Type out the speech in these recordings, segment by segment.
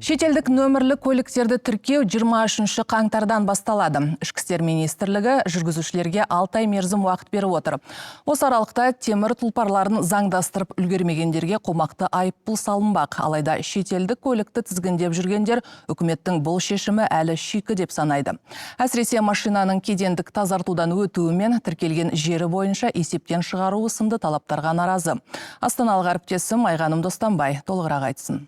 Шетелдік нөмірлі көліктерді тіркеу 23 қаңтардан басталады. Ішкі істер министрлігі жүргізушілерге 6 ай мерзім уақыт беріп отыр. Осы аралықта темір тұлпарларын заңдастырып үлгермегендерге қомақты айыппұл салынбақ. Алайда шетелдік көлікті тізгіндеп жүргендер үкіметтің бұл шешімі әлі шикі деп санайды. Әсіресе машинаның кедендік тазартудан өтуі мен тіркелген жері бойынша есептен шығаруы сынды талаптарға наразы. Астаналық әріптесім Айғаным Достанбай толығырақ айтсын.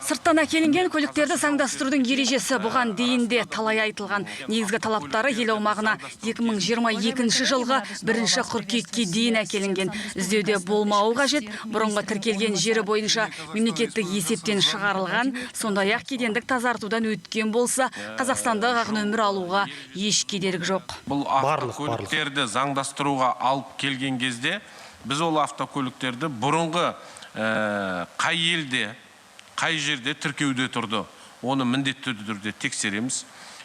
Сырттан әкелінген көліктерді заңдастырудың ережесі бұған дейінде талай айтылған. Негізгі талаптары ел аумағына 2022 жылғы 1 қыркүйекке дейін әкелінген. Іздеуде болмауы қажет, бұрынғы тіркелген жері бойынша мемлекеттік есептен шығарылған, сондай-ақ кедендік тазартудан өткен болса, Қазақстанда ақ нөмір алуға еш кедергі жоқ. Бұл автокөліктерді заңдастыруға алып келген кезде, біз ол автокөліктерді бұрынғы қай елде, қай жерде тіркеуде тұрды, оны міндетті түрде тексереміз.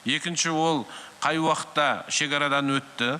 Екінші, ол қай уақытта шекарадан өтті,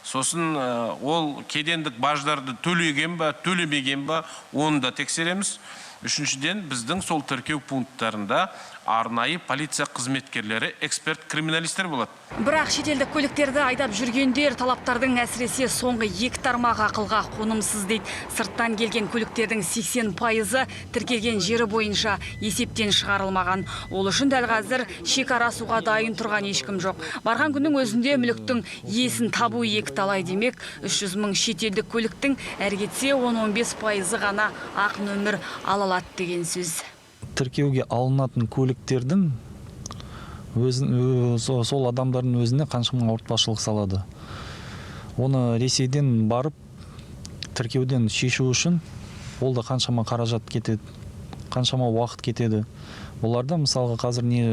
сосын ол кедендік баждарды төлеген ба, төлемеген ба, оны да тексереміз. Үшіншіден, біздің сол тіркеу пункттарында арнайы полиция қызметкерлері, эксперт криминалистер болады. Бірақ шетелдік көліктерді айдап жүргендер талаптардың әсіресе соңғы 2 тармақ ақылға қонымсыз дейді. Сырттан келген көліктердің 80% тіркелген жері бойынша есептен шығарылмаған. Ол үшін дәл қазір шекара суға дайын тұрған ешкім жоқ. Барған күннің өзінде мүліктің иесін табу екіталай демек, 300 мың шетелдік көліктің әр кетсе 10-15% ғана ақ нөмір ала алады деген сөз. Тіркеуге алынатын көліктердің сол адамдардың өзіне қаншама ауыртпашылық салады. Оны Ресейден барып тіркеуден шешу үшін ол да қаншама қаражат кетеді, қаншама уақыт кетеді. Оларда мысалға қазір не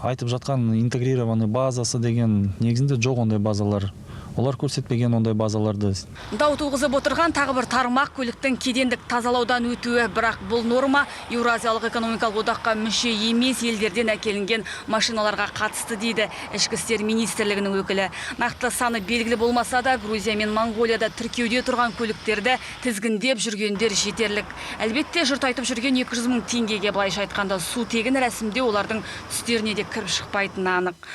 айтып жатқан интегрированный базасы деген негізінде жоқ ондай базалар. Олар көрсетпеген ондай базаларды. Дау туғызып отырған тағы бір тармақ көліктің кедендік тазалаудан өтуі, бірақ бұл норма Еуразиялық экономикалық одаққа мүше емес елдерден әкелінген машиналарға қатысты дейді Ішкі істер министрлігінің өкілі. Нақты саны белгілі болмаса да, Грузия мен Монғолияда тіркеуде тұрған көліктерді тізгіндеп жүргендер жетерлік. Әлбетте, жұрт айтып жүрген 200 мың теңгеге былайша айтқанда су тегін рәсімде олардың түстеріне де кіріп шықпайтыны анық.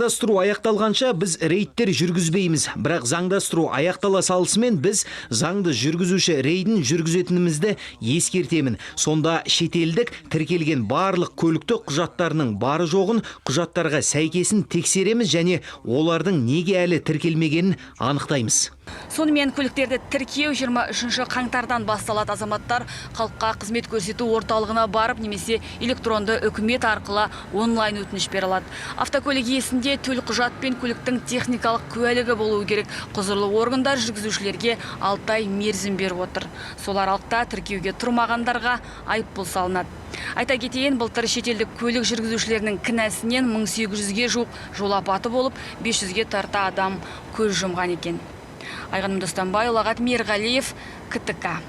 Заңдастыру аяқталғанша біз рейдтер жүргізбейміз. Бірақ заңдастыру аяқтала салысымен біз заңды жүргізуші рейдін жүргізетінімізді ескертемін. Сонда шетелдік тіркелген барлық көлікті құжаттарының бары жоғын құжаттарға сәйкесін тексереміз және олардың неге әлі тіркелмегенін анықтаймыз. Сонымен көліктерді тіркеу 23 қаңтардан басталады. Азаматтар халыққа қызмет көрсету орталығына барып немесе электронды үкімет арқылы онлайн өтініш бере алады. Автокөлік иесінде төлқұжат пен көліктің техникалық куәлігі болуы керек. Құзырлы органдар жүргізушілерге 6 ай мерзім беріп отыр. Сол аралықта тіркеуге тұрмағандарға айыппұл салынады. Айта кетейін, былтыр шетелдік көлік жүргізушілерінің кінәсінен 1800-ге жуық жол апаты болып, 500-ге тарта адам көз жұмған екен. Айғаным Достанбай, Мерғалиев, КТК.